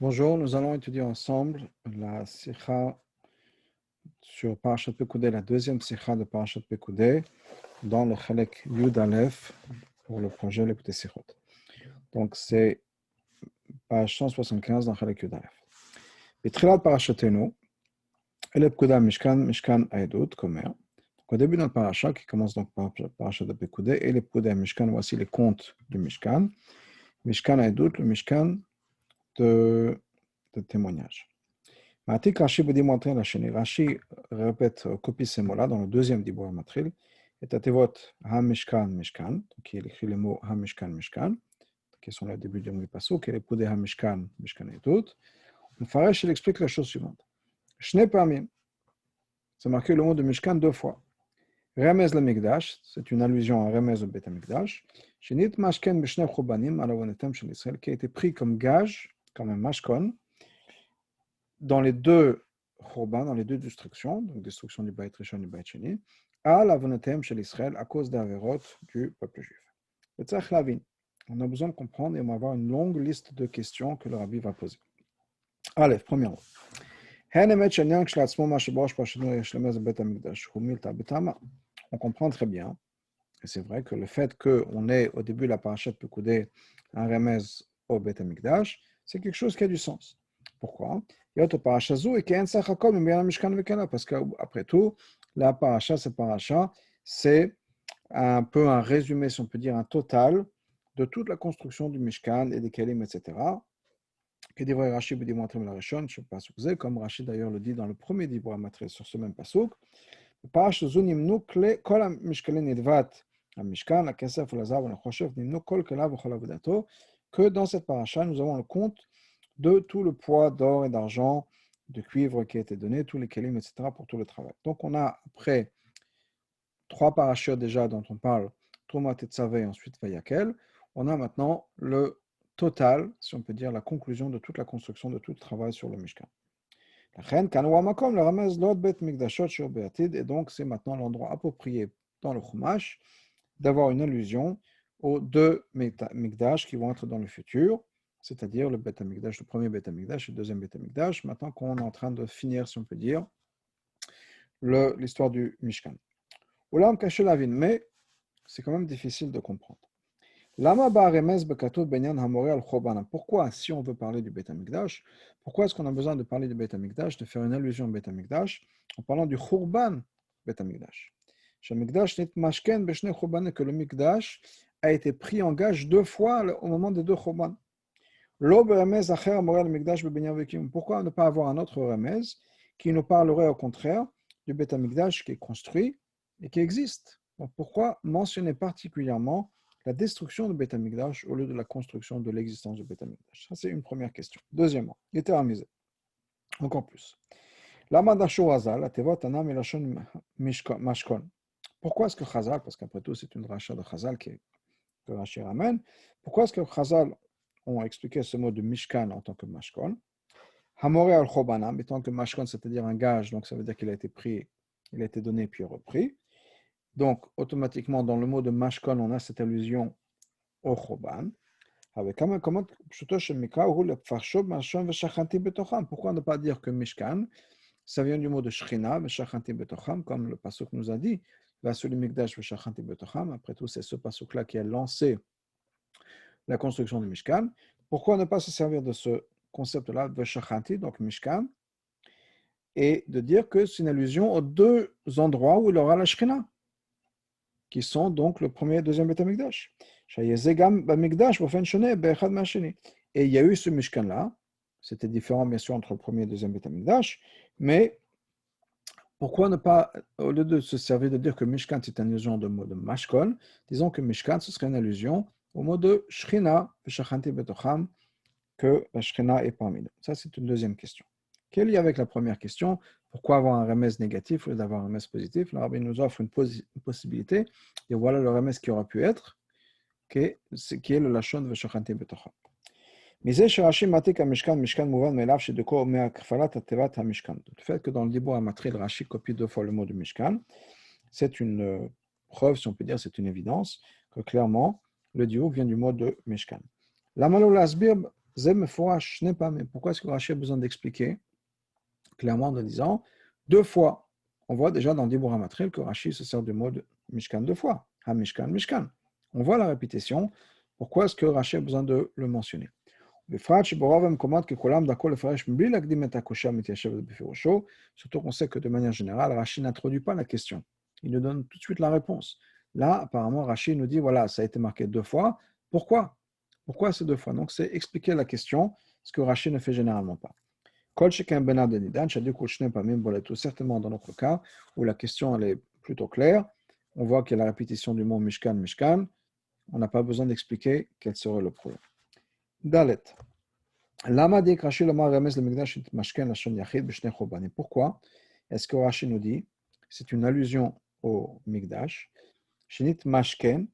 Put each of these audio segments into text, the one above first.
Bonjour, nous allons étudier ensemble la sikha sur Parashat Pekudei, la deuxième sikha de Parashat Pekudei, dans le Chalek Yud Aleph pour le projet Lekutei Sichot. Donc c'est page 175 dans Chalek Yud Aleph. Betchilat Parashatenu, Ele Pekuda Mishkan, Mishkan Aedut, Komer. Au début de notre parasha, qui commence donc par Parashat de Pekudei, Ele Pekuda Mishkan, voici les comptes du Mishkan. Mishkan Aedut, le Mishkan de témoignage. Matik Rashi Bedi Montrer la chaîne. Rashi répète, copie ces mots-là dans le deuxième Dibur Matril. Et Tatevot Ha-Mishkan, Mishkan. Donc il écrit les mots Ha-Mishkan, Mishkan, qui sont le début du Pasuk, et les poudres Ha-Mishkan, Mishkan et tout. Le Faresh, il explique la chose suivante. Shne Pamim, c'est marqué le mot de Mishkan deux fois. Remez le Mikdash, c'est une allusion à Remez au Bet Mikdash. Shenit Mashken Bishne Chobanim, à la Vonetem Shel Israël, qui a été pris comme gage, comme un Mashkon, dans les deux Khurban, dans les deux destructions, donc destruction du Bayt Rishon et du Bayt Sheni, à la Vonetem chez l'Israël à cause d'Averot du peuple juif. On a besoin de comprendre et on va avoir une longue liste de questions que le Rabbi va poser. Allez, premièrement. On comprend très bien, et c'est vrai que le fait qu'on ait au début de la parashat Pekudei un remez au Bet HaMikdash, c'est quelque chose qui a du sens. Pourquoi? Parce qu'après tout, la parasha, cette parasha, c'est un peu un résumé, si on peut dire, un total de toute la construction du Mishkan et des Kelim, etc. Comme Rashi d'ailleurs le dit dans le premier Dibur Matré sur ce même pasuk. Que dans cette paracha, nous avons le compte de tout le poids d'or et d'argent, de cuivre qui a été donné, tous les kelim, etc., pour tout le travail. Donc on a, après trois parachutes déjà dont on parle, Trumat Tetzavé et ensuite Vayakel, on a maintenant le total, si on peut dire, la conclusion de toute la construction, de tout le travail sur le Mishkan. Et donc c'est maintenant l'endroit approprié dans le Chumash d'avoir une allusion aux deux Mikdash qui vont être dans le futur, c'est-à-dire le Beth HaMikdash, le premier Beth HaMikdash et le deuxième Beth HaMikdash, maintenant qu'on est en train de finir, si on peut dire, l'histoire du Mishkan. Mais c'est quand même difficile de comprendre. Pourquoi, si on veut parler du Beth HaMikdash, pourquoi est-ce qu'on a besoin de parler du Beth HaMikdash, de faire une allusion au Beth HaMikdash, en parlant du Khurban Beth HaMikdash? Que le Mikdash a été pris en gage deux fois au moment des deux Khurban. Pourquoi ne pas avoir un autre remez qui nous parlerait au contraire du Beth HaMikdash qui est construit et qui existe? Donc pourquoi mentionner particulièrement la destruction du Beth HaMikdash au lieu de la construction de l'existence du Beth HaMikdash? Ça, c'est une première question. Deuxièmement, litéralisé. Encore plus. Pourquoi est-ce que Chazal, parce qu'après tout, c'est une rachat de Chazal que Rashi ramène, pourquoi est-ce que Chazal ont expliqué ce mot de Mishkan en tant que Mashkon? Hamore al Chobanam, étant que Mashkon, c'est-à-dire un gage, donc ça veut dire qu'il a été pris, il a été donné puis repris. Donc, automatiquement, dans le mot de Mashkon, on a cette allusion au Choban. Pourquoi ne pas dire que Mishkan, ça vient du mot de Shrina, comme le pasuk nous a dit, après tout, c'est ce pasuk-là qui a lancé la construction du Mishkan. Pourquoi ne pas se servir de ce concept-là, donc Mishkan, et de dire que c'est une allusion aux deux endroits où il aura la Shrina, qui sont donc le premier et le deuxième Beth HaMikdash. Et il y a eu ce Mishkan-là, c'était différent bien sûr entre le premier et le deuxième Beth HaMikdash, mais pourquoi ne pas, au lieu de se servir de dire que Mishkan c'est une allusion de mot de Mashkon, disons que Mishkan ce serait une allusion au mot de Shrina, que la Shrina est parmi nous. Ça c'est une deuxième question. Quel lien avec la première question? Pourquoi avoir un remède négatif au lieu d'avoir un remède positif? Le Rabbi nous offre une possibilité, et voilà le remède qui aurait pu être, qui est le Lashon Veshachanti Betocham. Le fait que dans le Dibur HaMatril, Rashi copie deux fois le mot de Mishkan, c'est une preuve, si on peut dire, c'est une évidence, que clairement, le Dibur vient du mot de Mishkan. Zem Forash n'est pas, mais pourquoi est-ce que Rashi a besoin d'expliquer clairement en disant deux fois? On voit déjà dans Dibur HaMatril que Rashi se sert du mot de Mishkan deux fois. Ha Mishkan, Mishkan. On voit la répétition. Pourquoi est-ce que Rashi a besoin de le mentionner? Surtout qu'on sait que de manière générale, Rashi n'introduit pas la question. Il nous donne tout de suite la réponse. Là, apparemment, Rashi nous dit, voilà, ça a été marqué deux fois. Pourquoi? Pourquoi ces deux fois? Donc, c'est expliquer la question, ce que Rashi ne fait généralement pas. Certainement dans notre cas, où la question elle est plutôt claire, on voit qu'il y a la répétition du mot Mishkan, Mishkan, on n'a pas besoin d'expliquer quel serait le problème. Dalet. Pourquoi est-ce que Rashi nous dit c'est une allusion au Mikdash, Shinit Mashken,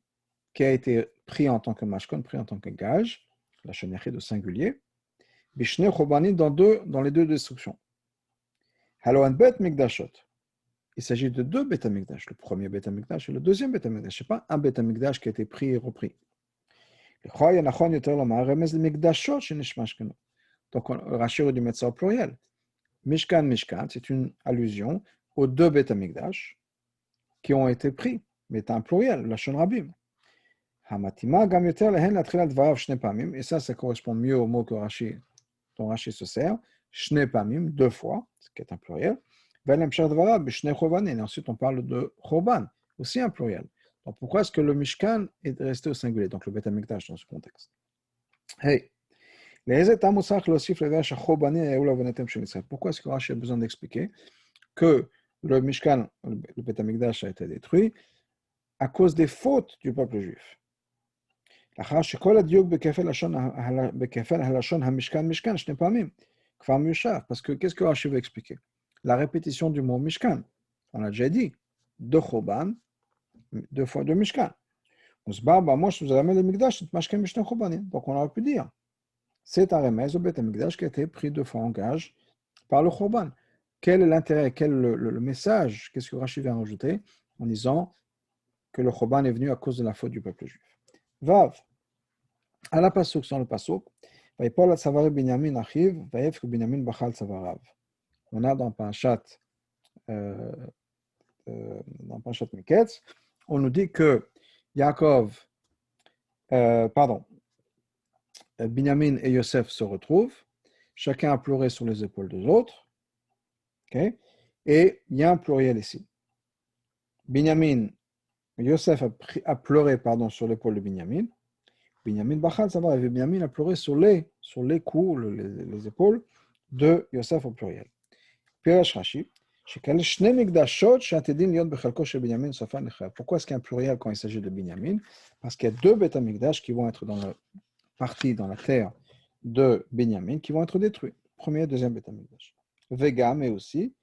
qui a été pris en tant que Mashken, pris en tant que gage, la Shon Yachid au singulier, Bishne Chobanim dans les deux destructions. Haloan Bet Mikdashot. Il s'agit de deux Bet Mikdash, le premier Bet Mikdash et le deuxième Bet Mikdash. Ce n'est pas un Bet Mikdash qui a été pris et repris. Donc, Rashi aurait dû mettre ça au pluriel. Mishkan, Mishkan, c'est une allusion aux deux Beth Amikdash qui ont été pris, mais c'est un pluriel, la Shon Rabim. Et ça correspond mieux au mot que dont Rashi se sert, Shne Pamim, deux fois, ce qui est un pluriel. Et ensuite, on parle de Choban, aussi un pluriel. Donc, pourquoi est-ce que le Mishkan est resté au singulier, donc le Beth Amikdash dans ce contexte? Hey! Pourquoi est-ce que Rashi a besoin d'expliquer que le Mishkan, le Beth Amikdash a été détruit à cause des fautes du peuple juif? Parce que qu'est-ce que Rashi veut expliquer? La répétition du mot Mishkan, on l'a déjà dit, deux Choban, deux fois deux Mishkan. Donc on aurait pu dire c'est un remède au Beth Amikdash qui a été pris deux fois en gage par le Chorban. Quel est l'intérêt, quel est le message, qu'est-ce que Rashi vient rajouter en disant que le Chorban est venu à cause de la faute du peuple juif? Vav, à la Pasuk, sans le Pasuk, on a dans Parashat Miketz, on nous dit que Yaakov, Binyamin et Yosef se retrouvent, chacun a pleuré sur les épaules des autres, okay? Et il y a un pluriel ici. Yosef a pleuré sur l'épaule de Binyamin. Binyamin Bachal, ça va, et Binyamin a pleuré sur les coups, les épaules de Yosef au pluriel. Pirash Rashi, pourquoi est-ce qu'il y a un pluriel quand il s'agit de Binyamin? Parce qu'il y a deux Beth Amikdash qui vont être dans la terre de Binyamin, qui vont être détruits. Premier et deuxième Beth Amikdash. Vegam, et aussi,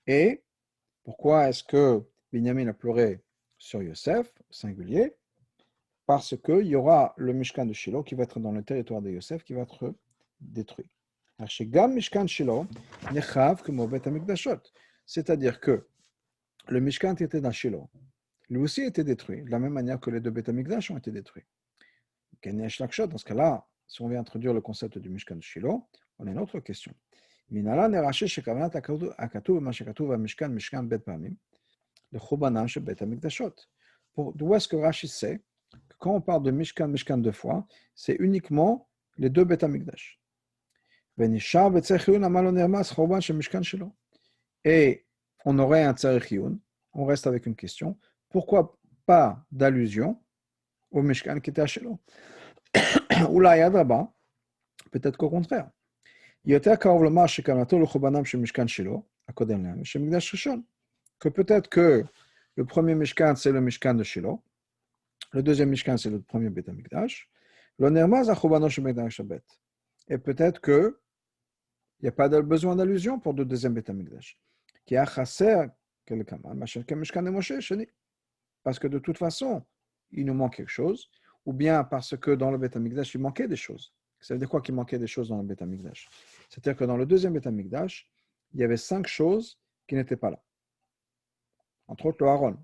et pourquoi est-ce que Binyamin a pleuré sur Yosef, au singulier? Parce qu'il y aura le Mishkan de Shiloh qui va être dans le territoire de Yosef, qui va être détruit. C'est-à-dire que le Mishkan qui était dans Shiloh, lui aussi était détruit, de la même manière que les deux Beth Amikdash ont été détruits. Dans ce cas-là, si on vient introduire le concept du Mishkan de Shiloh, on a une autre question. D'où est-ce que Rashi sait que quand on parle de Mishkan, Mishkan deux fois, c'est uniquement les deux Beth Amikdash? Et on aurait un Tzarechiyun, on reste avec une question, pourquoi pas d'allusion au Mishkan qui était à Shiloh? Ou là, Yadraba, peut-être qu'au contraire. Que peut-être que le premier Mishkan, c'est le Mishkan de Shiloh, le deuxième Mishkan, c'est le premier Beth Amikdash, et peut-être que il n'y a pas de besoin d'allusion pour le deuxième Beth Amikdash. Parce que de toute façon, il nous manque quelque chose, ou bien parce que dans le Beth Amikdash, il manquait des choses. Ça veut dire quoi qu'il manquait des choses dans le Beth Amikdash? C'est-à-dire que dans le deuxième Beth Amikdash, il y avait 5 choses qui n'étaient pas là. Entre autres, le Haron,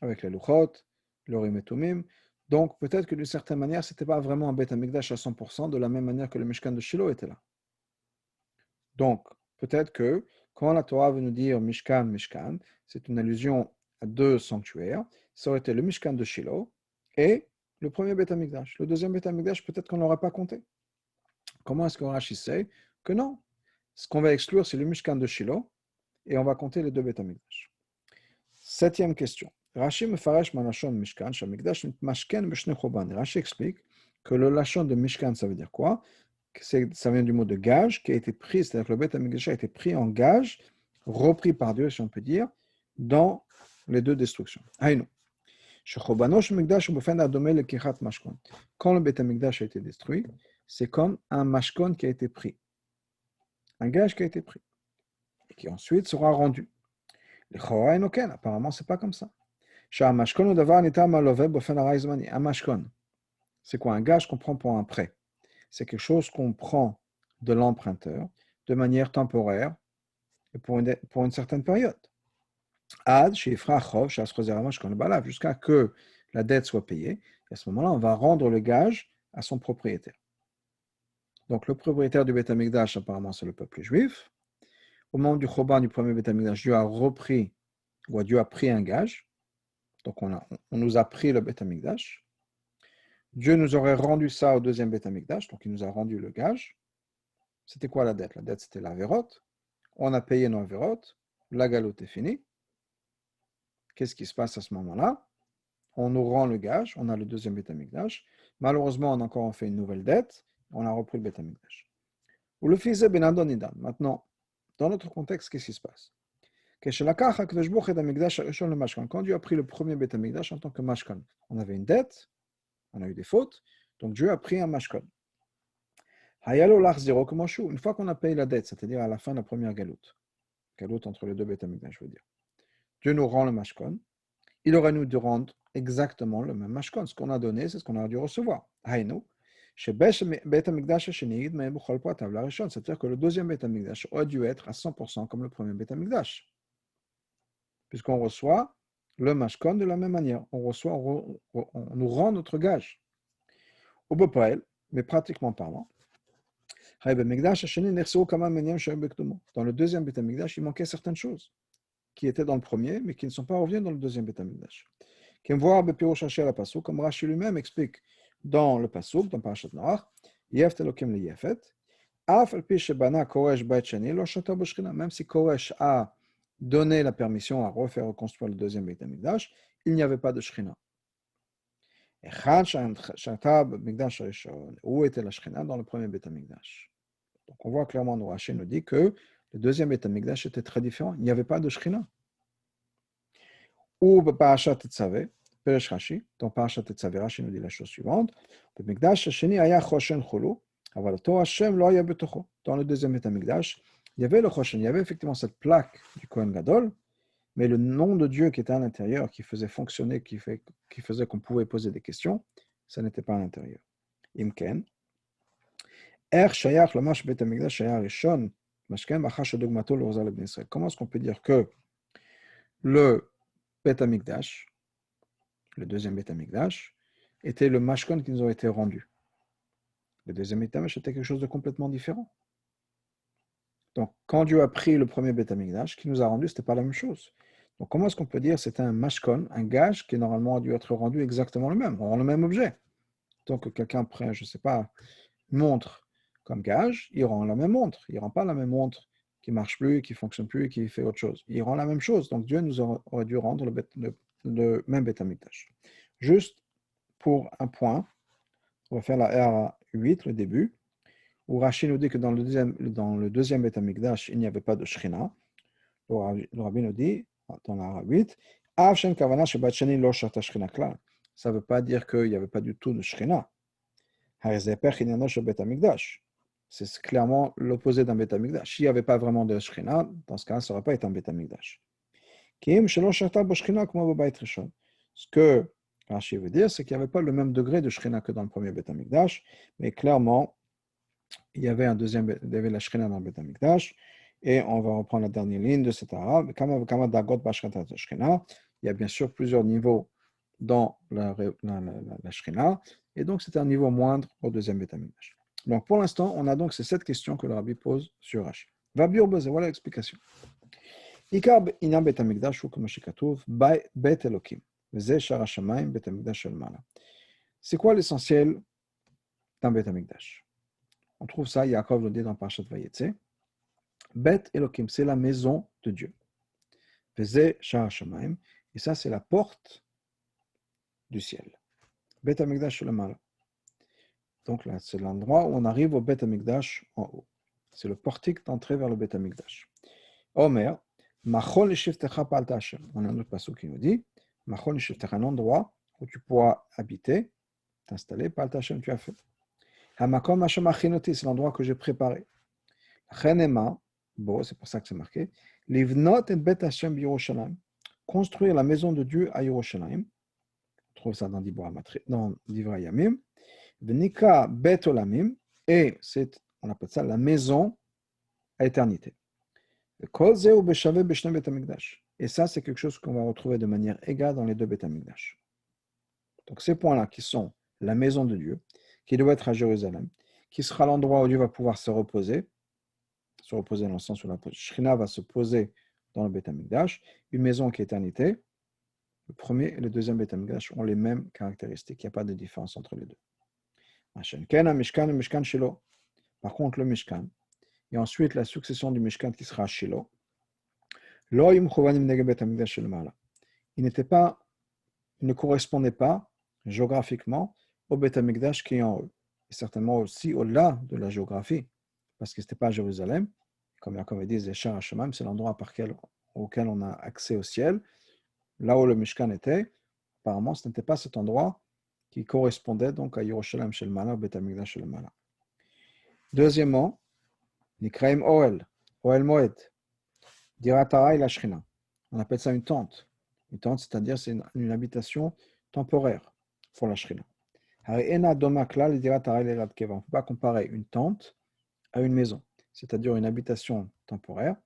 avec les Luchot, le Urim et Tumim, Donc, peut-être que d'une certaine manière, ce n'était pas vraiment un Beth Amikdash à 100%, de la même manière que le Mishkan de Shiloh était là. Donc, peut-être que quand la Torah veut nous dire Mishkan, Mishkan, c'est une allusion à deux sanctuaires. Ça aurait été le Mishkan de Shiloh et le premier Beth Amikdash. Le deuxième Beth Amikdash, peut-être qu'on ne l'aurait pas compté. Comment est-ce que Rashi sait que non? Ce qu'on va exclure, c'est le Mishkan de Shiloh et on va compter les deux Beth Amikdash. Septième question. Rashi mefaresh manashon Mishkan, shamikdash mashken b'shnei choban. Rashi explique que le lachon de Mishkan, ça veut dire quoi? Ça vient du mot de gage qui a été pris, c'est-à-dire que le Beth Amikdash a été pris en gage, repris par Dieu, si on peut dire, dans les deux destructions. Aïnou. Quand le Beth Amikdash a été détruit, c'est comme un mashkon qui a été pris, un gage qui a été pris, et qui ensuite sera rendu. Apparemment, c'est pas comme ça. Un mashkon, c'est quoi un gage qu'on prend pour un prêt? C'est quelque chose qu'on prend de l'emprunteur de manière temporaire et pour une certaine période. Jusqu'à que la dette soit payée. Et à ce moment-là, on va rendre le gage à son propriétaire. Donc, le propriétaire du Beth Amikdash, apparemment, c'est le peuple juif. Au moment du Choban du premier Beth Amikdash, Dieu a repris, ou Dieu a pris un gage. Donc, on nous a pris le Beth Amikdash. Dieu nous aurait rendu ça au deuxième Beth Amikdash, donc il nous a rendu le gage. C'était quoi la dette? La dette, c'était la vérote. On a payé nos vérotes. La galoute est finie. Qu'est-ce qui se passe à ce moment-là? On nous rend le gage, on a le deuxième Beth Amikdash. Malheureusement, on a encore fait une nouvelle dette. On a repris le Beth Amikdash. Ou le fils ben Adonidan. Maintenant, dans notre contexte, qu'est-ce qui se passe? Quand Dieu a pris le premier Beth Amikdash en tant que mashkan, on avait une dette, on a eu des fautes, donc Dieu a pris un mashkan. Une fois qu'on a payé la dette, c'est-à-dire à la fin de la première galoute entre les deux Beth Amikdash, je veux dire, Dieu nous rend le mashkan, il aurait nous de rendre exactement le même mashkan. Ce qu'on a donné, c'est ce qu'on a dû recevoir. C'est-à-dire que le deuxième Beth Amikdash aurait dû être à 100% comme le premier Beth Amikdash. Puisqu'on reçoit le mashkan de la même manière. On nous rend notre gage. Au Bopael, mais pratiquement parlant, dans le deuxième Beth Amikdash, il manquait certaines choses qui étaient dans le premier, mais qui ne sont pas revenues dans le deuxième Beth Amikdash. Comme Rashi lui-même explique dans le Pasuk, dans Parashat Noach, même si Koresh a donné la permission à refaire reconstruire le deuxième Beth Amikdash, il n'y avait pas de Shechina. Où était la Shechina? Dans le premier Beth Amikdash. Donc on voit clairement, Rashi nous dit que le deuxième Beth Amikdash était très différent. Il n'y avait pas de Shechina. Ou Parashat Tetzaveh, Peresh Rashi, dans Parashat Tetzaveh, Rashi nous dit la chose suivante. Dans le deuxième Beth Amikdash, il y avait le Choshen, il y avait effectivement cette plaque du Kohen Gadol, mais le nom de Dieu qui était à l'intérieur, qui faisait fonctionner, qui faisait qu'on pouvait poser des questions, ça n'était pas à l'intérieur. Imken. Comment est-ce qu'on peut dire que le Beth Amikdash, le deuxième Beth Amikdash, était le mashkon qui nous a été rendu? Le deuxième Beth Amikdash était quelque chose de complètement différent. Donc, quand Dieu a pris le premier Beth Amikdash, qui nous a rendu, ce n'était pas la même chose. Donc, comment est-ce qu'on peut dire que c'était un mashkon, un gage qui normalement a dû être rendu exactement le même, on rend le même objet. Donc, quelqu'un prend, je ne sais pas, une montre comme gage, il rend la même montre. Il ne rend pas la même montre qui ne marche plus, qui ne fonctionne plus, qui fait autre chose. Il rend la même chose. Donc, Dieu nous aurait dû rendre le même Beth Amikdash. Juste pour un point, on va faire la R8, le début, où Rashi nous dit que dans le deuxième Beth Amikdash, il n'y avait pas de Shechina. Le Rabbi nous dit, dans la R8, ça ne veut pas dire qu'il n'y avait pas du tout de Shechina. C'est clairement l'opposé d'un Beth Amikdash. S'il n'y avait pas vraiment de Shechina, dans ce cas, ça n'aurait pas été un Beth Amikdash. Ce que Rashi veut dire, c'est qu'il n'y avait pas le même degré de Shechina que dans le premier Beth Amikdash, mais clairement, il y avait la Shechina dans le Beth Amikdash, et on va reprendre la dernière ligne de cet arabe. Il y a bien sûr plusieurs niveaux dans la Shrina, et donc c'est un niveau moindre au deuxième Beth Amikdash. Donc pour l'instant, on a donc ces 7 questions que le Rabbi pose sur Rashi. Va biurboze, voilà l'explication. Ikar inam Beth Amikdash, ou comme Shekatouv, Bet Elokim, Veze Shara Shamayim, Beth Amikdash El Mala. C'est quoi l'essentiel d'un Beth Amikdash? On trouve ça, Yaakov le dit dans Parashat Vayetze. Bet Elokim, c'est la maison de Dieu. Veze Shara Shamayim, et ça c'est la porte du ciel. Bet Amikdash El Mala. Donc là, c'est l'endroit où on arrive au Bet Amikdash en haut. C'est le portique d'entrée vers le Bet Amikdash. Omer, Machol Shiftecha Palta Hashem. On a un autre passage qui nous dit, Machol Shiftecha, un endroit où tu pourras habiter, t'installer, Palta Hashem, tu as fait. Hamakom Hashem Achinoti, c'est l'endroit que j'ai préparé. Chenema, bon, c'est pour ça que c'est marqué, Livnot et Bet Hashem Yerushalayim, construire la maison de Dieu à Yerushalayim. On trouve ça dans Divrei Yamim. V'nika Bet Olamim, et on appelle ça la maison à éternité. Et ça, c'est quelque chose qu'on va retrouver de manière égale dans les deux Beth Amikdash. Donc ces points-là, qui sont la maison de Dieu, qui doit être à Jérusalem, qui sera l'endroit où Dieu va pouvoir se reposer dans le sens où la Shrina va se poser dans le Beth Amikdash, une maison qui est éternité. Le premier et le deuxième Beth Amikdash ont les mêmes caractéristiques, il n'y a pas de différence entre les deux. Par contre, le Mishkan, et ensuite la succession du Mishkan qui sera à Shiloh, il ne correspondait pas géographiquement au Beth Amikdash qui est en eux, et certainement aussi au-delà de la géographie, parce que ce n'était pas à Jérusalem, comme Yaakov dit, c'est l'endroit auquel on a accès au ciel, là où le Mishkan était. Apparemment, ce n'était pas cet endroit qui correspondait donc à Yerushalayim Shel Mala, Beth Amikdash Shel Mala. Deuxièmement, Nikraim Oel Moed, Diratara et la Shrina. On appelle ça une tente. Une tente, c'est-à-dire c'est une habitation temporaire pour la Shrina. On ne peut pas comparer une tente à une maison, c'est-à-dire une habitation temporaire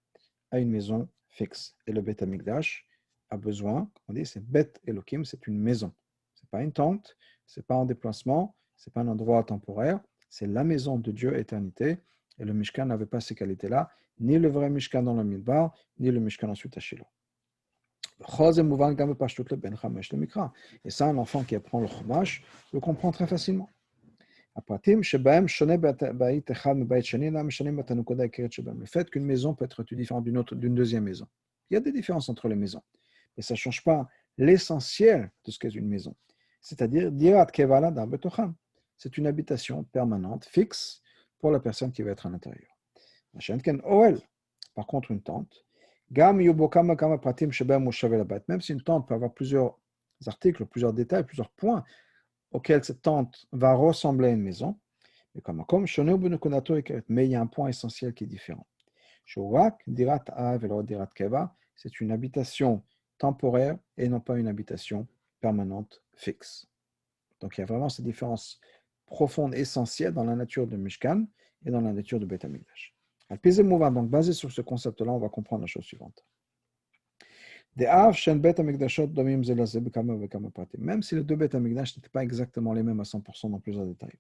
à une maison fixe. Et le Beth Amikdash a besoin, on dit, c'est Beth Elokim, c'est une maison. Ce n'est pas une tente, ce n'est pas un déplacement, ce n'est pas un endroit temporaire, c'est la maison de Dieu éternité. Et le Mishkan n'avait pas ces qualités-là, ni le vrai Mishkan dans le Midbar, ni le Mishkan ensuite à Shiloh. Et ça, un enfant qui apprend le Chumash le comprend très facilement. Le fait qu'une maison peut être différente d'une deuxième maison. Il y a des différences entre les maisons, mais ça ne change pas l'essentiel de ce qu'est une maison. C'est-à-dire, c'est une habitation permanente, fixe, pour la personne qui va être à l'intérieur. Par contre, une tente, même si une tente peut avoir plusieurs articles, plusieurs détails, plusieurs points auxquels cette tente va ressembler à une maison, mais il y a un point essentiel qui est différent. C'est une habitation temporaire et non pas une habitation permanente, fixe. Donc il y a vraiment cette différence profonde, essentielle dans la nature de Mishkan et dans la nature de Beth Amikdash. Donc basé sur ce concept-là, on va comprendre la chose suivante. Même si les deux Beth Amikdash n'étaient pas exactement les mêmes à 100% dans plusieurs détails.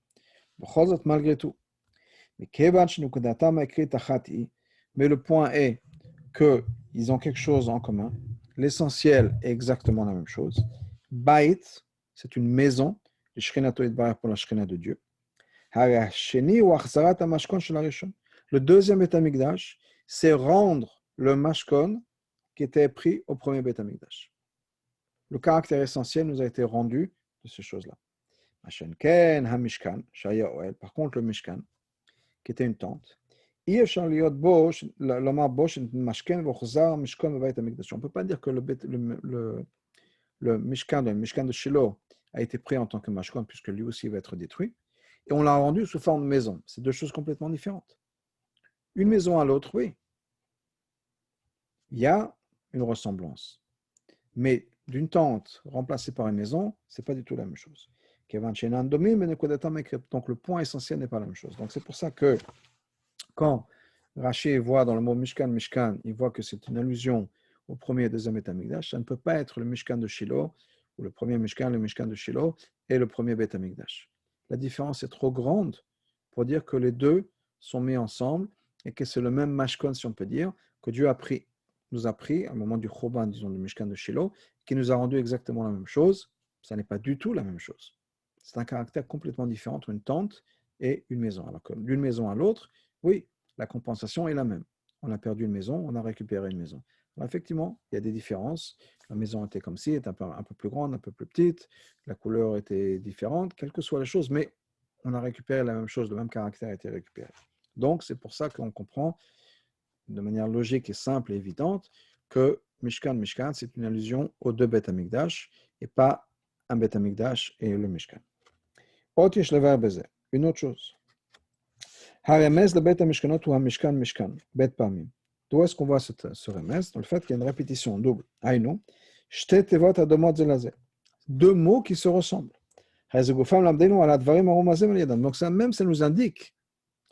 Malgré tout. Mais le point est qu'ils ont quelque chose en commun. L'essentiel est exactement la même chose. Bait, c'est une maison, le Shrinato Yitbarach pour la Shrina de Dieu. Le deuxième Beth Amikdash, c'est rendre le mashkon qui était pris au premier Beth Amikdash. Le caractère essentiel nous a été rendu de ces choses-là. Par contre, le Mishkan, qui était une tente, on ne peut pas dire que le Mishkan de Shiloh a été pris en tant que mashkon, puisque lui aussi va être détruit, et on l'a rendu sous forme de maison. C'est deux choses complètement différentes. Une maison à l'autre, oui. Il y a une ressemblance. Mais d'une tente remplacée par une maison, ce n'est pas du tout la même chose. Donc le point essentiel n'est pas la même chose. Donc c'est pour ça que quand Rashi voit dans le mot Mishkan, Mishkan, il voit que c'est une allusion au premier et deuxième Beth Amikdash, ça ne peut pas être le Mishkan de Shiloh ou le premier Mishkan, le Mishkan de Shiloh, et le premier Beth Amikdash. La différence est trop grande pour dire que les deux sont mis ensemble et que c'est le même Mashkon, si on peut dire, que Dieu nous a pris, à un moment du Choban, disons, du Mishkan de Shiloh, qui nous a rendu exactement la même chose. Ça n'est pas du tout la même chose. C'est un caractère complètement différent entre une tente et une maison. Alors que d'une maison à l'autre, oui, la compensation est la même. On a perdu une maison, on a récupéré une maison. Alors effectivement, il y a des différences. La maison était comme ci, était un peu plus grande, un peu plus petite, la couleur était différente, quelle que soit la chose, mais on a récupéré la même chose, le même caractère a été récupéré. Donc, c'est pour ça qu'on comprend de manière logique et simple et évidente que Mishkan, c'est une allusion aux deux Beth Amikdash et pas un Beth Amikdash et le Mishkan. Une autre chose. Haremez le Beth Mishkanot ou Mishkan, Beth Pamim. D'où est-ce qu'on voit ce remez? Dans le fait qu'il y a une répétition double. Aïnou, Shte Tevot Adomot Zelazé. Deux mots qui se ressemblent. Donc ça même, ça nous indique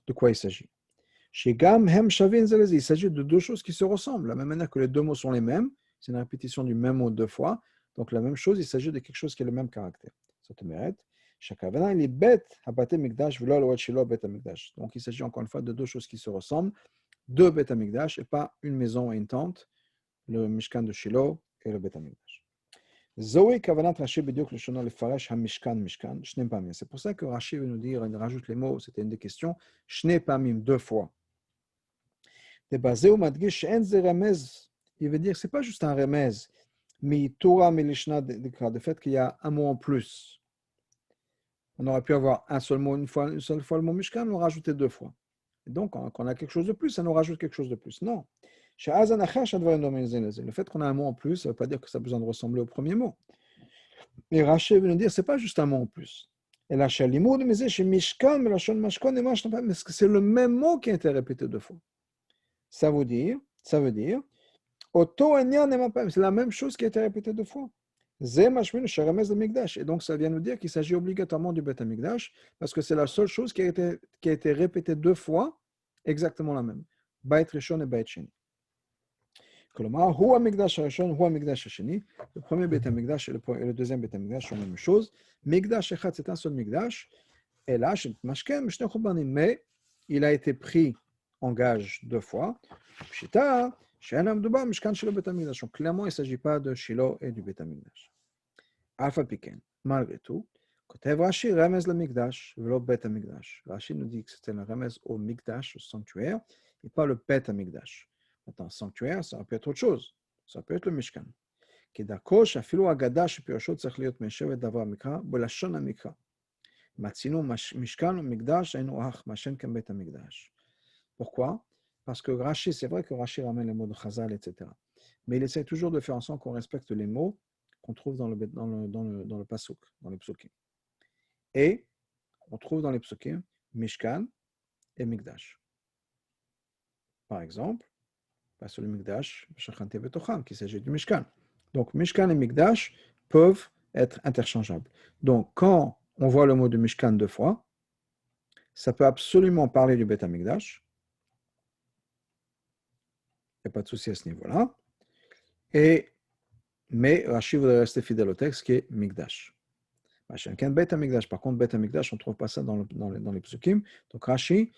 de quoi il s'agit. Il s'agit de deux choses qui se ressemblent. De la même manière que les deux mots sont les mêmes, c'est une répétition du même mot deux fois. Donc la même chose, il s'agit de quelque chose qui a le même caractère. Ça te mérite. Il est bête à Beth Amikdash, donc il s'agit encore une fois de deux choses qui se ressemblent, deux Beth Amikdash et pas une maison et une tente, le Mishkan de Shiloh et le Beth Amikdash. C'est pour ça que Rashi veut nous dire, il rajoute les mots, c'était une des questions, Shne Pamim, deux fois. Il veut dire, c'est pas juste un remez, mais Torah, Milishna, de fait qu'il y a un mot en plus. On aurait pu avoir un seul mot, une seule fois le mot Mishkan, on rajoutait deux fois. Et donc, quand on a quelque chose de plus, ça nous rajoute quelque chose de plus. Non. Le fait qu'on a un mot en plus, ça ne veut pas dire que ça a besoin de ressembler au premier mot. Et Rashi veut nous dire, ce n'est pas juste un mot en plus. Et la Shalimud, mais c'est Mishkan, mais c'est le même mot qui a été répété deux fois. Ça veut dire, c'est la même chose qui a été répétée deux fois. Et donc, ça vient nous dire qu'il s'agit obligatoirement du Beth Amikdash, parce que c'est la seule chose qui a été répétée deux fois, exactement la même. Beit Rishon et Beit Sheni. Le premier Beit Amikdash et le deuxième Beit Amikdash sont la même chose. Mikdash Echad, c'est un seul Mikdash. Et là, mais il a été pris en gage deux fois. Pshita, donc clairement, il ne s'agit pas de Shiloh et du Beit Amikdash. Alpha Piken, malgré tout, Rashi remez le Mikdash, le Beit Amikdash. Rashi nous dit que c'était le remez au Mikdash, au sanctuaire, et pas le Beit Amikdash. Maintenant, sanctuaire, ça peut être autre chose. Ça peut être le Mishkan. Kedakosh, afilo agadash, pirashot, tzach liot meshevet davar mikra, belashon amikra. Matzino Mishkan, Mikdash, enu ach, mashen kem Beit Amikdash. Pourquoi? Parce que Rashi, c'est vrai que Rashi ramène les mots de Chazal, etc. Mais il essaie toujours de faire en sorte qu'on respecte les mots qu'on trouve dans le pasuk, dans les psukim. Et on trouve dans les psukim Mishkan et Mikdash. Par exemple, sur le Mikdash, Shachante Betocham, qui s'agit du Mishkan. Donc, Mishkan et Mikdash peuvent être interchangeables. Donc, quand on voit le mot de Mishkan deux fois, ça peut absolument parler du Beth Amikdash. Il n'y a pas de souci à ce niveau-là. Mais Rashi voudrait rester fidèle au texte qui est Mikdash. Par contre, Beth Amikdash, on ne trouve pas ça dans les psukim. Donc Rashi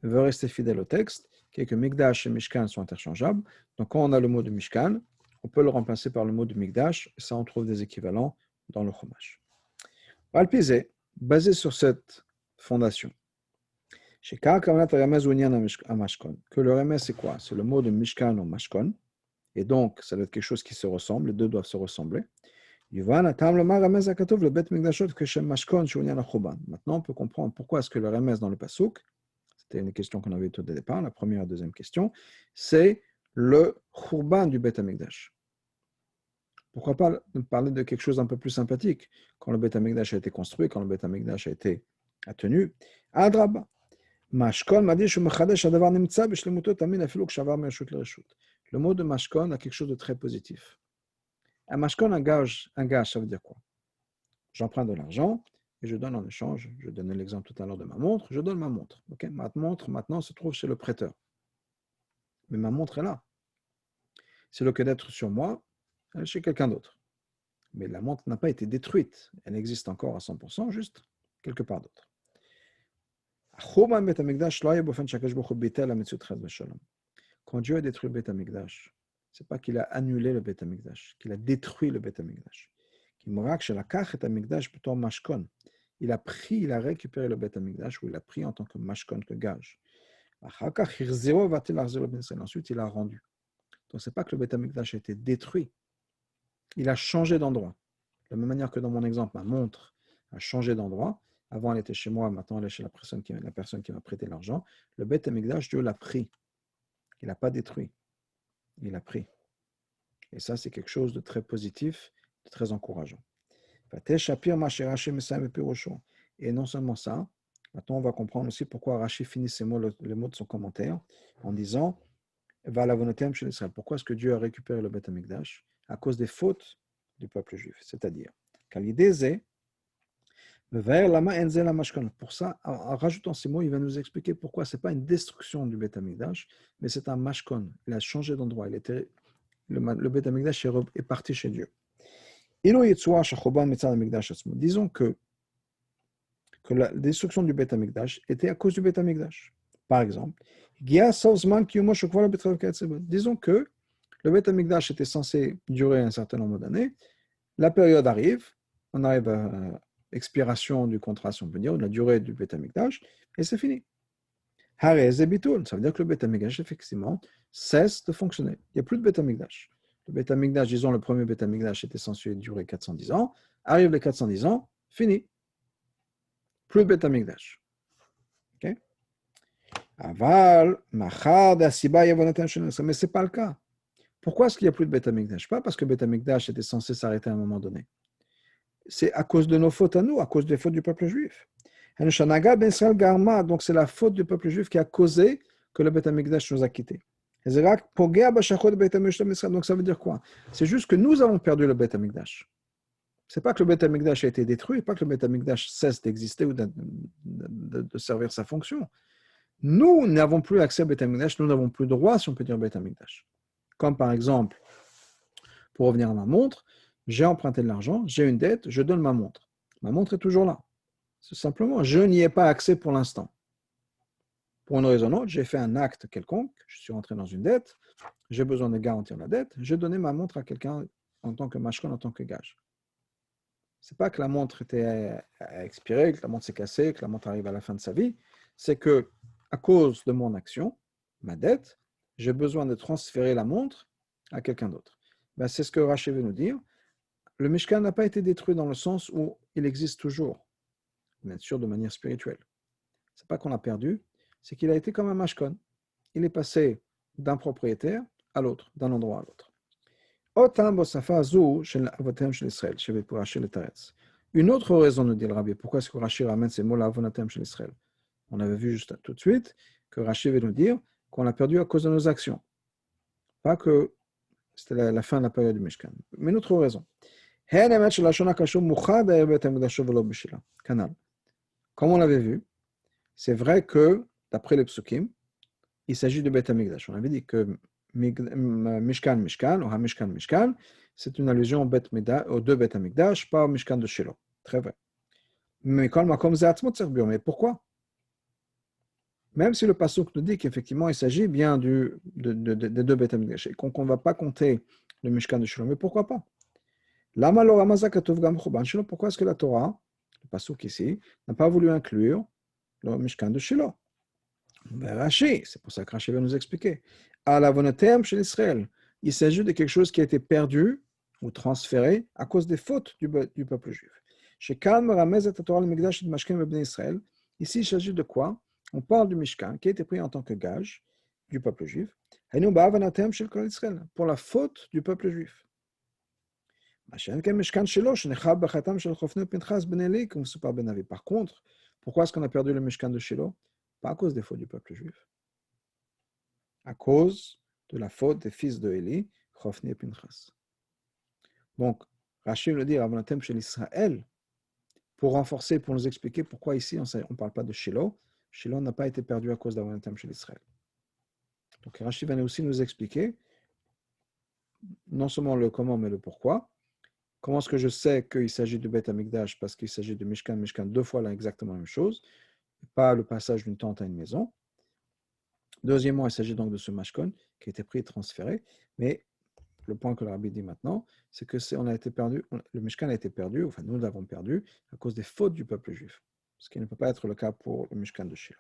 veut rester fidèle au texte, qui est que Mikdash et Mishkan sont interchangeables. Donc quand on a le mot de Mishkan, on peut le remplacer par le mot de Mikdash, et ça on trouve des équivalents dans le Chumash. Alpizé, basé sur cette fondation, que le remez c'est quoi? C'est le mot de Mishkan ou Mashkon, et donc ça doit être quelque chose qui se ressemble, les deux doivent se ressembler. Maintenant, on peut comprendre pourquoi est-ce que le remez dans le pasuk, c'était une question qu'on avait tout au départ, la première et deuxième question, c'est le khurban du Beth Amikdash. Pourquoi pas parler de quelque chose un peu plus sympathique quand le Beth Amikdash a été construit, quand le Beth Amikdash a été tenu. Adraba. Le mot de mashkon a quelque chose de très positif. Un mashkon, un gage, ça veut dire quoi? J'emprunte de l'argent et je donne en échange. Je donnais l'exemple tout à l'heure de ma montre. Je donne ma montre. Okay? Ma montre, maintenant, se trouve chez le prêteur. Mais ma montre est là. C'est le cas d'être sur moi, chez quelqu'un d'autre. Mais la montre n'a pas été détruite. Elle existe encore à 100%, juste quelque part d'autre. Quand Dieu a détruit le Beth Amikdash, ce n'est pas qu'il a annulé le Beth Amikdash, qu'il a détruit le Beth Amikdash. Il a pris, il a récupéré le Beth Amikdash, ou il a pris en tant que mashkon, que gage. Ensuite, il a rendu. Donc, ce n'est pas que le Beth Amikdash a été détruit, il a changé d'endroit. De la même manière que dans mon exemple, ma montre a changé d'endroit. Avant, elle était chez moi, maintenant, elle est chez la personne qui m'a prêté l'argent. Le Beth Amikdash, Dieu l'a pris. Il n'a pas détruit. Il a pris. Et ça, c'est quelque chose de très positif, de très encourageant. Et non seulement ça, maintenant, on va comprendre aussi pourquoi Rashi finit ces mots, les mots de son commentaire, en disant pourquoi est-ce que Dieu a récupéré le Beth Amikdash? À cause des fautes du peuple juif. C'est-à-dire, pour ça, en rajoutant ces mots, il va nous expliquer pourquoi ce n'est pas une destruction du Beth Amikdash, mais c'est un mashkon. Il a changé d'endroit. Le Beth Amikdash est parti chez Dieu. Disons que la destruction du Beth Amikdash était à cause du Beth Amikdash. Par exemple, disons que le Beth Amikdash était censé durer un certain nombre d'années. La période arrive, on arrive à expiration du contrat, si on peut dire, de la durée du Beth Amikdash, et c'est fini. Harez et Bitoul, ça veut dire que le Beth Amikdash, effectivement, cesse de fonctionner. Il n'y a plus de Beth Amikdash. Le Beth Amikdash, disons, le premier Beth Amikdash était censé durer 410 ans. Arrive les 410 ans, fini. Plus de Beth Amikdash. Okay? Aval, Machar, Dasiba, Yavonatem, mais ce n'est pas le cas. Pourquoi est-ce qu'il n'y a plus de Beth Amikdash? Pas parce que Beth Amikdash était censé s'arrêter à un moment donné. C'est à cause de nos fautes à nous, à cause des fautes du peuple juif. Donc c'est la faute du peuple juif qui a causé que le Beth Amikdash nous a quittés. Donc ça veut dire quoi? C'est juste que nous avons perdu le Beth Amikdash. C'est pas que le Beth Amikdash a été détruit, pas que le Beth Amikdash cesse d'exister ou de servir sa fonction. Nous n'avons plus accès au Beth Amikdash, nous n'avons plus droit, si on peut dire, Beth Amikdash. Comme par exemple, pour revenir à ma montre, j'ai emprunté de l'argent, j'ai une dette, je donne ma montre. Ma montre est toujours là. C'est simplement, je n'y ai pas accès pour l'instant. Pour une raison ou autre, j'ai fait un acte quelconque, je suis rentré dans une dette, j'ai besoin de garantir la dette, j'ai donné ma montre à quelqu'un en tant que mashkon, en tant que gage. Ce n'est pas que la montre était expirée, que la montre s'est cassée, que la montre arrive à la fin de sa vie, c'est que à cause de mon action, ma dette, j'ai besoin de transférer la montre à quelqu'un d'autre. Ben, c'est ce que Rashi veut nous dire. Le Mishkan n'a pas été détruit dans le sens où il existe toujours, bien sûr de manière spirituelle. Ce n'est pas qu'on l'a perdu, c'est qu'il a été comme un mashkon. Il est passé d'un propriétaire à l'autre, d'un endroit à l'autre. Une autre raison, nous dit le Rabbi, pourquoi est-ce que Rashi ramène ces mots-là, avonatem chez Israël? On avait vu juste tout de suite que Rashi veut nous dire qu'on l'a perdu à cause de nos actions. Pas que c'était la fin de la période du Mishkan. Mais une autre raison. Comme on l'avait vu, c'est vrai que, d'après les psukim, il s'agit de Beth Amikdash. On avait dit que Mishkan, Mishkan, ou HaMishkan, Mishkan, c'est une allusion aux deux Beth Amikdash, pas au Mishkan de Shiloh. Très vrai. Mais pourquoi? Même si le pasuk nous dit qu'effectivement il s'agit bien des deux Beth Amikdash, et qu'on ne va pas compter le Mishkan de Shiloh, mais pourquoi pas? Pourquoi est-ce que la Torah, le pasuk ici, n'a pas voulu inclure le Mishkan de Shiloh? Rashi, c'est pour ça que Rashi va nous expliquer. À la vonatem chez Israël, il s'agit de quelque chose qui a été perdu ou transféré à cause des fautes du peuple juif. Chez Kalm, Ramez Torah le Mikdash de Mashken Bebnei Israël, ici il s'agit de quoi? On parle du Mishkan qui a été pris en tant que gage du peuple juif. Pour la faute du peuple juif. Par contre, pourquoi est-ce qu'on a perdu le Mishkan de Shiloh? Pas à cause des fautes du peuple juif, à cause de la faute des fils de Élie, Chofni et Pinchas. Donc, Rashi veut dire Avonatem chez l'Israël, pour renforcer, pour nous expliquer pourquoi ici on ne parle pas de Shiloh. Shiloh n'a pas été perdu à cause d'Avonatem chez l'Israël. Donc, Rashi va aussi nous expliquer non seulement le comment, mais le pourquoi. Comment est-ce que je sais qu'il s'agit de Beth Amikdash? Parce qu'il s'agit de Mishkan, Mishkan, deux fois là, exactement la même chose, pas le passage d'une tente à une maison. Deuxièmement, il s'agit donc de ce Mashkon qui a été pris et transféré, mais le point que le rabbi dit maintenant, c'est que on a été perdu, le Mishkan a été perdu, enfin nous l'avons perdu à cause des fautes du peuple juif, ce qui ne peut pas être le cas pour le Mishkan de Shiloh.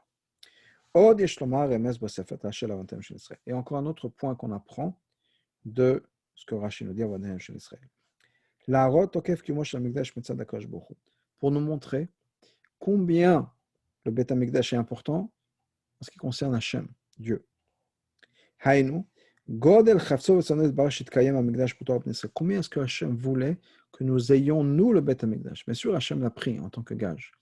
Et encore un autre point qu'on apprend de ce que Rashi nous dit à Vodem Shel Israël. Pour nous montrer combien le Beth Amikdash est important en ce qui concerne Hachem, Dieu. Haïnu, combien est-ce que Hachem voulait que nous ayons, nous, le Beth Amikdash? Bien sûr, Hachem l'a pris en tant que gage.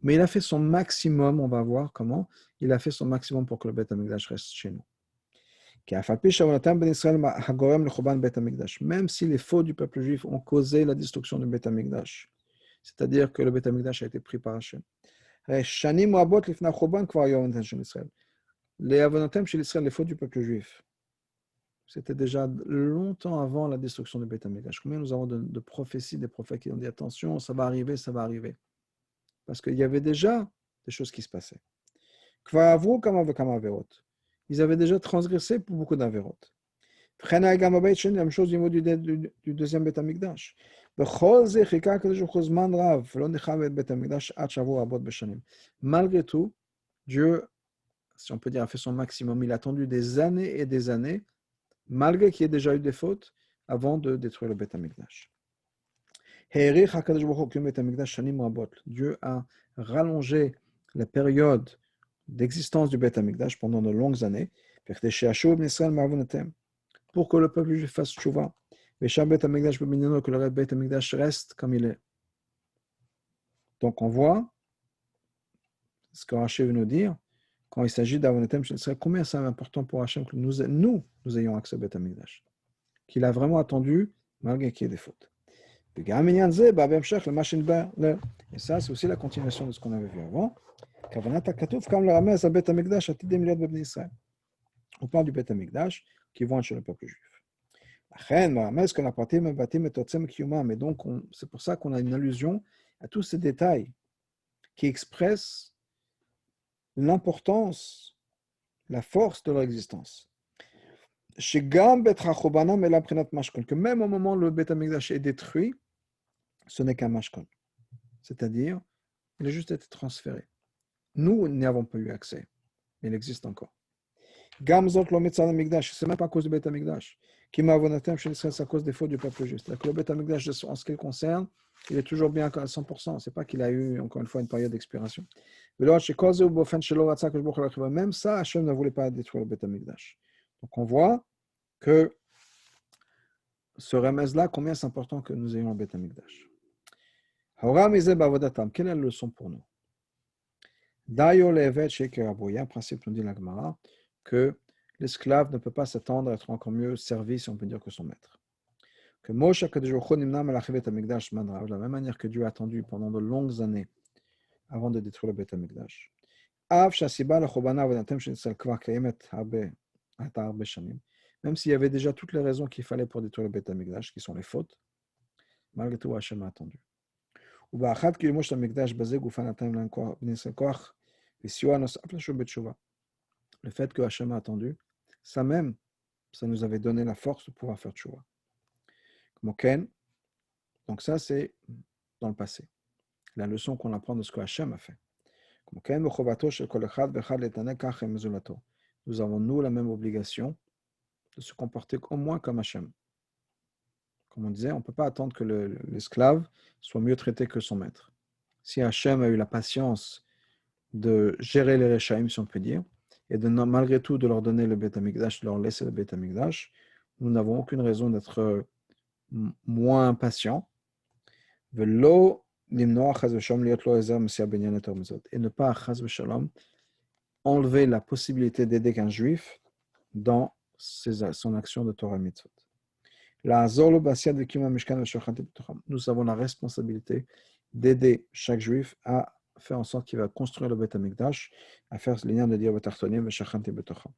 Mais il a fait son maximum, on va voir comment, il a fait son maximum pour que le Beth Amikdash reste chez nous. Même si les fautes du peuple juif ont causé la destruction du Beth Amikdash, c'est-à-dire que le Beth Amikdash a été pris par Hachem. Les avonatem chez l'Israël, les fautes du peuple juif, c'était déjà longtemps avant la destruction du Beth Amikdash. Combien nous avons de prophéties, des prophètes qui ont dit attention, ça va arriver, ça va arriver. Parce qu'il y avait déjà des choses qui se passaient. Ils avaient déjà transgressé pour beaucoup d'avérotes. La même chose du mot du deuxième Beth Amikdash. Malgré tout, Dieu, si on peut dire, a fait son maximum. Il a attendu des années et des années, malgré qu'il y ait déjà eu des fautes, avant de détruire le Beth Amikdash. Dieu a rallongé la période d'existence du Beth Amikdash pendant de longues années, pour que le peuple juif fasse tchouva, et que le Beth Amikdash reste comme il est. Donc on voit ce que Rachel veut nous dire quand il s'agit d'Avonetem chez Israël, combien c'est important pour Hachem que nous ayons accès au Beth Amikdash, qu'il a vraiment attendu malgré qu'il y ait des fautes. Et ça, c'est aussi la continuation de ce qu'on avait vu avant. On parle du Beth Amikdash qui vont être chez le peuple juif. Mais donc, c'est pour ça qu'on a une allusion à tous ces détails qui expressent l'importance, la force de leur existence. Que même au moment où le Beth Amikdash est détruit, ce n'est qu'un mashkon. C'est-à-dire, il a juste été transféré. Nous n'y avons pas eu accès, mais il existe encore. C'est même pas à cause du Beth Amikdash. C'est à cause des fautes du peuple juste. Le Beth Amikdash, en ce qui le concerne, il est toujours bien à 100%. C'est pas qu'il a eu, encore une fois, une période d'expiration. Même ça, Hachem ne voulait pas détruire le Beth Amikdash. Donc on voit que ce remèze-là, combien c'est important que nous ayons un Beth Amikdash. Quelle est la leçon pour nous? Il y a un principe, nous dit la Gemara, que l'esclave ne peut pas s'attendre à être encore mieux servi, si on peut dire, que son maître. Que de la même manière que Dieu a attendu pendant de longues années avant de détruire le Beth Amikdash. Même s'il y avait déjà toutes les raisons qu'il fallait pour détruire le Beth Amikdash, qui sont les fautes, malgré tout, Hachem a attendu. Le fait que Hachem a attendu, ça même, ça nous avait donné la force de pouvoir faire tchouva. Donc ça, c'est dans le passé. La leçon qu'on apprend de ce que Hachem a fait. Nous avons, nous, la même obligation de se comporter au moins comme Hachem. Comme on disait, on ne peut pas attendre que l'esclave soit mieux traité que son maître. Si Hachem a eu la patience de gérer les Rechaim, si on peut dire, et de malgré tout de leur donner le Beth Amikdash, de leur laisser le Beth Amikdash, nous n'avons aucune raison d'être moins patients. Et ne pas, chas v'shalom, enlever la possibilité d'aider qu'un juif dans son action de Torah Mitzvot. Nous avons la responsabilité d'aider chaque juif à faire en sorte qu'il va construire le Beth Amikdash, à faire ce lien de dire Betartonim v'shachanti betocham.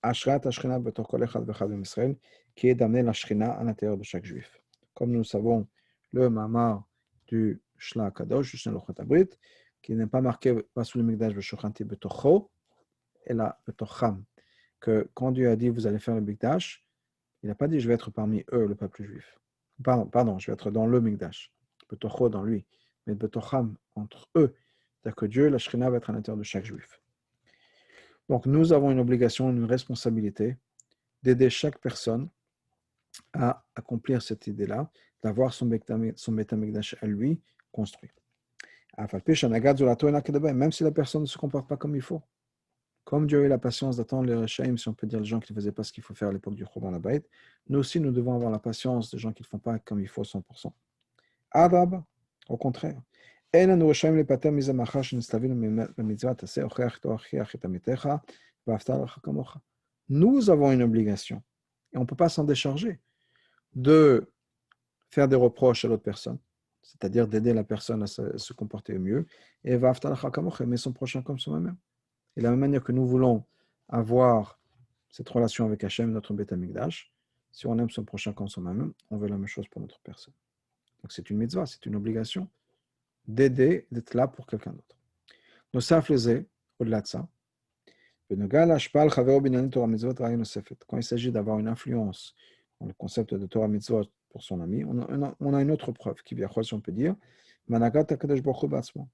Ashrat Ashchina betor kol echad v'echad b'Israël, qui est d'amener la Shechina à l'intérieur de chaque juif. Comme nous savons, le mamar du Shla Kadosh, du Shna Lochat Abrit, qui n'est pas marqué pas sous le Mikdash Beshochanti Betocho, et là, Betocham, que quand Dieu a dit vous allez faire le Mikdash, il n'a pas dit je vais être parmi eux, le peuple juif. Pardon, je vais être dans le Mikdash, Betocho dans lui, mais Betocham entre eux, c'est-à-dire que Dieu, la Shrina, va être à l'intérieur de chaque juif. Donc nous avons une obligation, une responsabilité d'aider chaque personne à accomplir cette idée-là, d'avoir son Beth Amikdash à lui construit. Même si la personne ne se comporte pas comme il faut. Comme Dieu a eu la patience d'attendre les Rechaim, si on peut dire les gens qui ne faisaient pas ce qu'il faut faire à l'époque du Churban Habayit, nous aussi nous devons avoir la patience des gens qui ne font pas comme il faut 100%. Adab, au contraire. Nous avons une obligation, et on ne peut pas s'en décharger, de faire des reproches à l'autre personne, c'est-à-dire d'aider la personne à se comporter au mieux, et aimer son prochain comme soi-même. Et de la même manière que nous voulons avoir cette relation avec Hachem, notre Beth Amikdash, si on aime son prochain comme soi-même, on veut la même chose pour notre personne. Donc c'est une mitzvah, c'est une obligation d'aider, d'être là pour quelqu'un d'autre. Nosaf lezeh, au-delà de ça, quand il s'agit d'avoir une influence dans le concept de Torah Mitzvot pour son ami, on a une autre preuve qui vient, si on peut dire,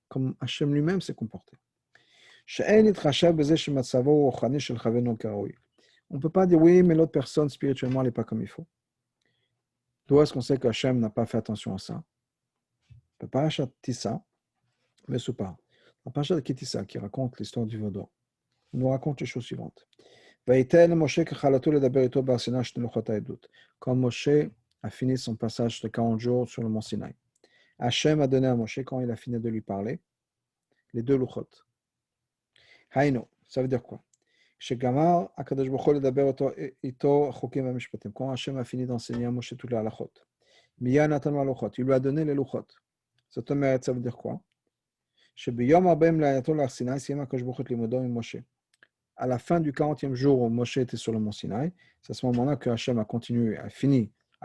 comme Hachem lui-même s'est comporté. On ne peut pas dire oui, mais l'autre personne spirituellement elle n'est pas comme il faut. D'où est-ce qu'on sait qu'Hachem n'a pas fait attention à ça? Parashat Tissa, mais sous pas. La Parashat Kitissa qui raconte l'histoire du Vaudor, nous raconte les choses suivantes. Quand Moshe a fini son passage de 40 jours sur le mont Sinaï, Hachem a donné à Moshe, quand il a fini de lui parler, les deux luchot. Haïno, ça veut dire quoi? Quand Hachem a fini d'enseigner à Moshe toutes les halachot, il lui a donné les luchot. Ça veut dire quoi? À la fin du 40e jour où Moshe était sur le mont Sinaï, c'est à ce moment-là que Hachem a continué, a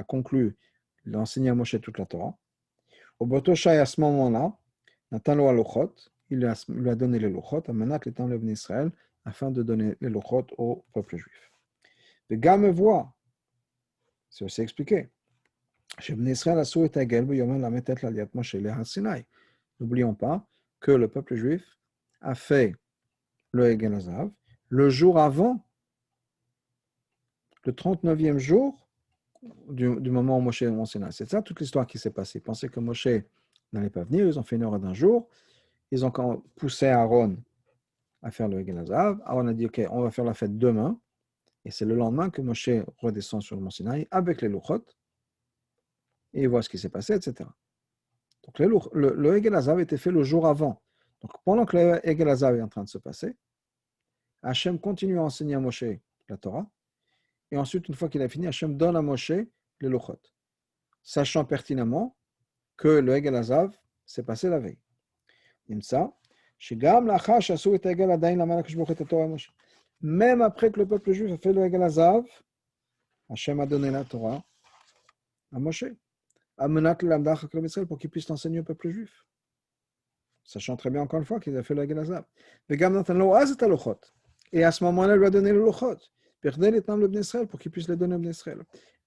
conclu d'enseigner à Moshe toute la Torah. Au Botoshai, à ce moment-là, il lui a donné les luchot, Israël, afin de donner les luchot au peuple juif. Le gars me voit, c'est aussi expliqué. N'oublions pas que le peuple juif a fait le Egel Hazav le jour avant, le 39e jour du moment où Moshe est au Sinaï. C'est ça toute l'histoire qui s'est passée. Ils pensaient que Moshe n'allait pas venir, ils ont fait une heure d'un jour, ils ont poussé Aaron à faire le Egel Hazav. Aaron a dit, ok, on va faire la fête demain, et c'est le lendemain que Moshe redescend sur le mont Sinaï avec les Luchot, et il voit ce qui s'est passé, etc. Donc le Egel Hazav était fait le jour avant. Donc pendant que le Egel Hazav est en train de se passer, Hachem continue à enseigner à Moshe la Torah, et ensuite, une fois qu'il a fini, Hachem donne à Moshe les Luchot, sachant pertinemment que le Egel Hazav s'est passé la veille. Même après que le peuple juif a fait le Egel Hazav, Hachem a donné la Torah à Moshe, pour qu'il puisse l'enseigner au peuple juif. Sachant très bien encore une fois qu'il a fait le Egel Hazav. Et à ce moment-là, il lui a donné le Luchot, pour qu'il puisse les donner au Bnei Israël.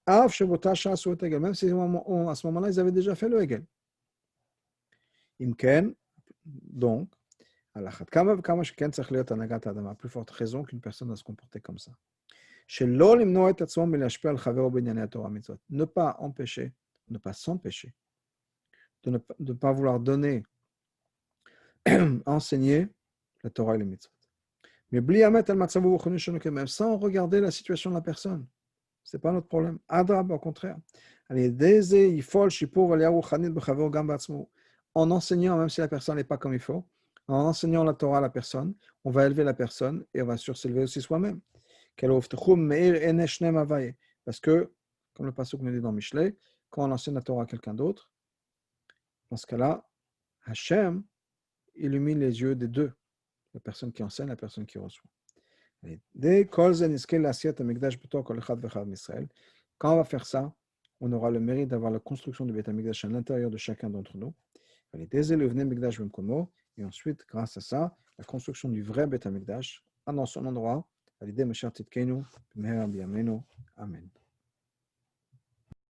Même si à ce moment-là, ils avaient déjà fait le Egel. Imken, donc, plus forte raison qu'une personne doit se comporter comme ça. Ne pas empêcher, ne pas s'empêcher, de ne pas vouloir donner, enseigner la Torah et les mitzvot. Mais même sans regarder la situation de la personne. Ce n'est pas notre problème. Adrab, au contraire. En enseignant, même si la personne n'est pas comme il faut, en enseignant la Torah à la personne, on va élever la personne et on va s'élever aussi soi-même. Parce que, comme le pasuk nous dit dans Mishlei, quand on enseigne la Torah à quelqu'un d'autre, dans ce cas-là, Hachem illumine les yeux des deux, la personne qui enseigne, la personne qui reçoit. Quand on va faire ça, on aura le mérite d'avoir la construction du Beth Amikdash à l'intérieur de chacun d'entre nous. Et ensuite, grâce à ça, la construction du vrai Beth Amikdash dans son endroit, Amen.